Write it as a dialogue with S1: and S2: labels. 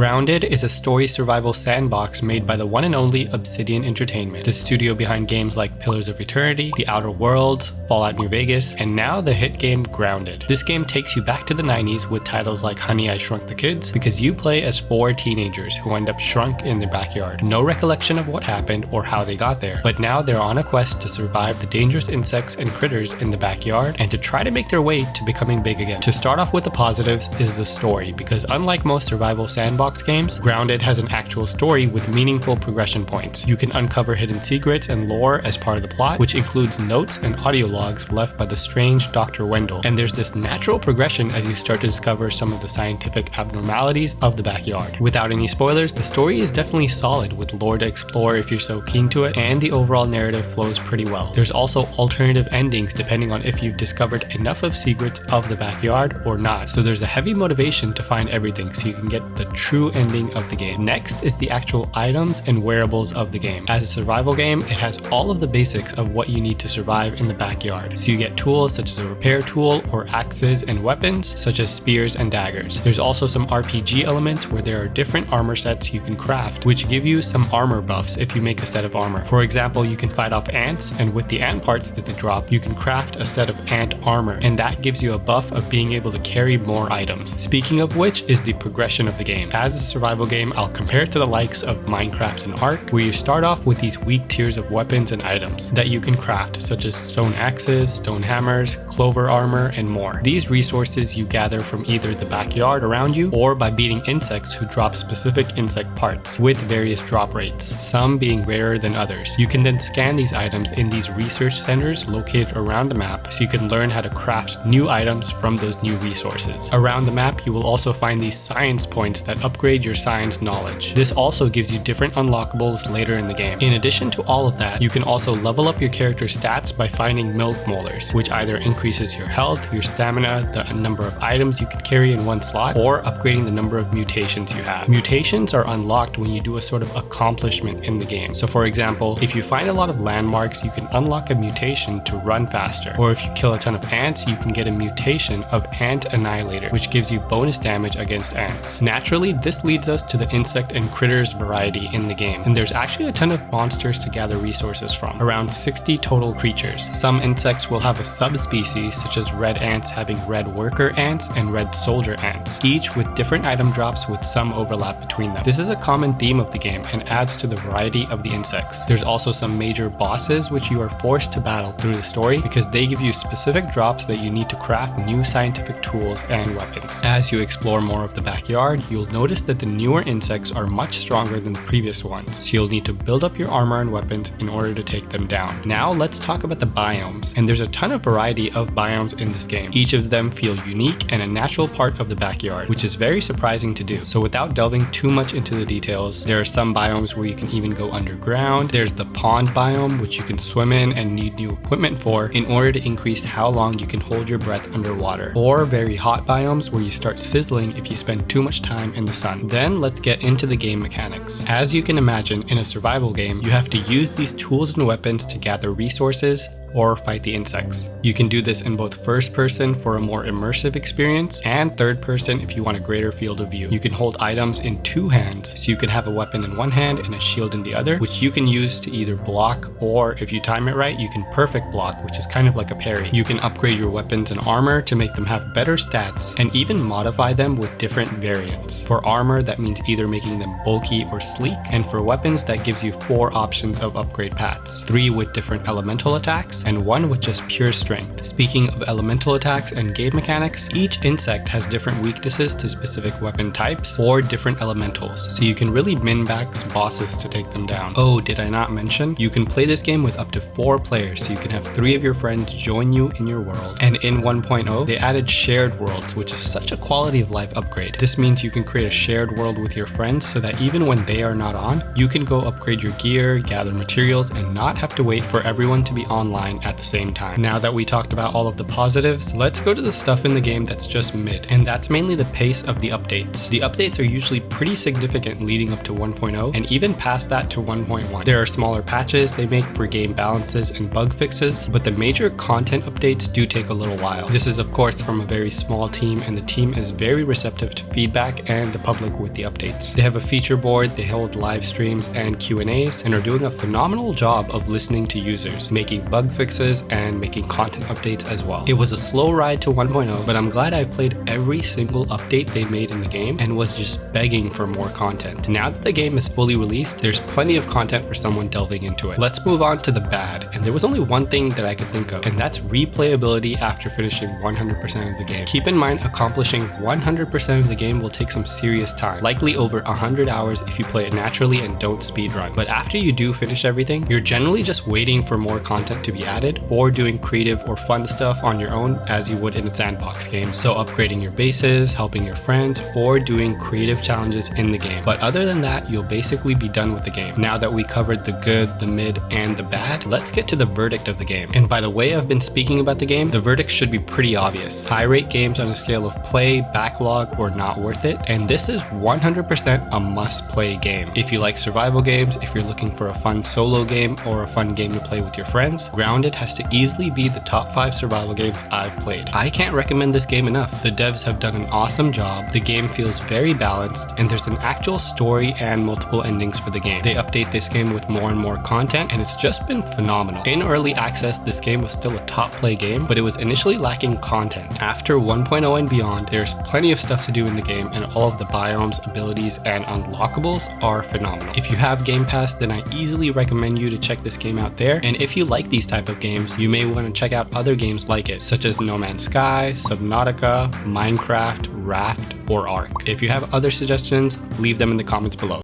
S1: Grounded is a story survival sandbox made by the one and only Obsidian Entertainment, the studio behind games like Pillars of Eternity, The Outer Worlds, Fallout New Vegas, and now the hit game Grounded. This game takes you back to the 90s with titles like Honey, I Shrunk the Kids, because you play as 4 teenagers who end up shrunk in their backyard. No recollection of what happened or how they got there, but now they're on a quest to survive the dangerous insects and critters in the backyard and to try to make their way to becoming big again. To start off with the positives is the story, because unlike most survival sandbox games, Grounded has an actual story with meaningful progression points. You can uncover hidden secrets and lore as part of the plot, which includes notes and audio logs left by the strange Dr. Wendell. And there's this natural progression as you start to discover some of the scientific abnormalities of the backyard. Without any spoilers, the story is definitely solid with lore to explore if you're so keen to it, and the overall narrative flows pretty well. There's also alternative endings depending on if you've discovered enough of secrets of the backyard or not. So there's a heavy motivation to find everything so you can get the true ending of the game. Next is the actual items and wearables of the game. As a survival game, it has all of the basics of what you need to survive in the backyard. So you get tools such as a repair tool or axes, and weapons such as spears and daggers. There's also some RPG elements where there are different armor sets you can craft, which give you some armor buffs if you make a set of armor. For example, you can fight off ants, and with the ant parts that they drop, you can craft a set of ant armor, and that gives you a buff of being able to carry more items. Speaking of which is the progression of the game. As a survival game, I'll compare it to the likes of Minecraft and Ark, where you start off with these weak tiers of weapons and items that you can craft, such as stone axes, stone hammers, clover armor, and more. These resources you gather from either the backyard around you or by beating insects who drop specific insect parts with various drop rates, some being rarer than others. You can then scan these items in these research centers located around the map so you can learn how to craft new items from those new resources. Around the map, you will also find these science points that upgrade your science knowledge. This also gives you different unlockables later in the game. In addition to all of that, you can also level up your character's stats by finding milk molars, which either increases your health, your stamina, the number of items you can carry in one slot, or upgrading the number of mutations you have. Mutations are unlocked when you do a sort of accomplishment in the game. So for example, if you find a lot of landmarks, you can unlock a mutation to run faster. Or if you kill a ton of ants, you can get a mutation of Ant Annihilator, which gives you bonus damage against ants. Naturally, this leads us to the insect and critters variety in the game, and there's actually a ton of monsters to gather resources from, around 60 total creatures. Some insects will have a subspecies, such as red ants having red worker ants and red soldier ants, each with different item drops with some overlap between them. This is a common theme of the game and adds to the variety of the insects. There's also some major bosses which you are forced to battle through the story because they give you specific drops that you need to craft new scientific tools and weapons. As you explore more of the backyard, you'll notice that the newer insects are much stronger than the previous ones, so you'll need to build up your armor and weapons in order to take them down. Now let's talk about the biomes, and there's a ton of variety of biomes in this game. Each of them feel unique and a natural part of the backyard, which is very surprising to do. So without delving too much into the details, there are some biomes where you can even go underground. There's the pond biome, which you can swim in and need new equipment for in order to increase how long you can hold your breath underwater. Or very hot biomes where you start sizzling if you spend too much time in the sun. Then let's get into the game mechanics. As you can imagine, in a survival game, you have to use these tools and weapons to gather resources or fight the insects. You can do this in both first person for a more immersive experience and third person if you want a greater field of view. You can hold items in 2 hands, so you can have a weapon in one hand and a shield in the other, which you can use to either block, or if you time it right, you can perfect block, which is kind of like a parry. You can upgrade your weapons and armor to make them have better stats and even modify them with different variants. For armor, that means either making them bulky or sleek, and for weapons, that gives you 4 options of upgrade paths, 3 with different elemental attacks and 1 with just pure strength. Speaking of elemental attacks and game mechanics, each insect has different weaknesses to specific weapon types or different elementals, so you can really min-max bosses to take them down. Oh, did I not mention? You can play this game with up to 4 players, so you can have 3 of your friends join you in your world. And in 1.0, they added shared worlds, which is such a quality of life upgrade. This means you can create a shared world with your friends so that even when they are not on, you can go upgrade your gear, gather materials, and not have to wait for everyone to be online online at the same time. Now that we talked about all of the positives, let's go to the stuff in the game that's just mid, and that's mainly the pace of the updates. The updates are usually pretty significant leading up to 1.0 and even past that to 1.1. There are smaller patches they make for game balances and bug fixes, but the major content updates do take a little while. This is of course from a very small team, and the team is very receptive to feedback and the public with the updates. They have a feature board, they hold live streams and Q&As, and are doing a phenomenal job of listening to users, making bug fixes and making content updates as well. It was a slow ride to 1.0, but I'm glad I played every single update they made in the game and was just begging for more content. Now that the game is fully released, there's plenty of content for someone delving into it. Let's move on to the bad, and there was only one thing that I could think of, and that's replayability after finishing 100% of the game. Keep in mind, accomplishing 100% of the game will take some serious time, likely over 100 hours if you play it naturally and don't speedrun. But after you do finish everything, you're generally just waiting for more content to be added or doing creative or fun stuff on your own as you would in a sandbox game. So upgrading your bases, helping your friends, or doing creative challenges in the game. But other than that, you'll basically be done with the game. Now that we covered the good, the mid, and the bad, let's get to the verdict of the game. And by the way I've been speaking about the game, the verdict should be pretty obvious. I rate games on a scale of play, backlog, or not worth it, and this is 100% a must-play game. If you like survival games, if you're looking for a fun solo game or a fun game to play with your friends, Grounded has to easily be the top 5 survival games I've played. I can't recommend this game enough. The devs have done an awesome job, the game feels very balanced, and there's an actual story and multiple endings for the game. They update this game with more and more content, and it's just been phenomenal. In early access, this game was still a top play game, but it was initially lacking content. After 1.0 and beyond, there's plenty of stuff to do in the game, and all of the biomes, abilities, and unlockables are phenomenal. If you have Game Pass, then I easily recommend you to check this game out there, and if you like these type of games, you may want to check out other games like it, such as No Man's Sky, Subnautica, Minecraft, Raft, or Ark. If you have other suggestions, leave them in the comments below.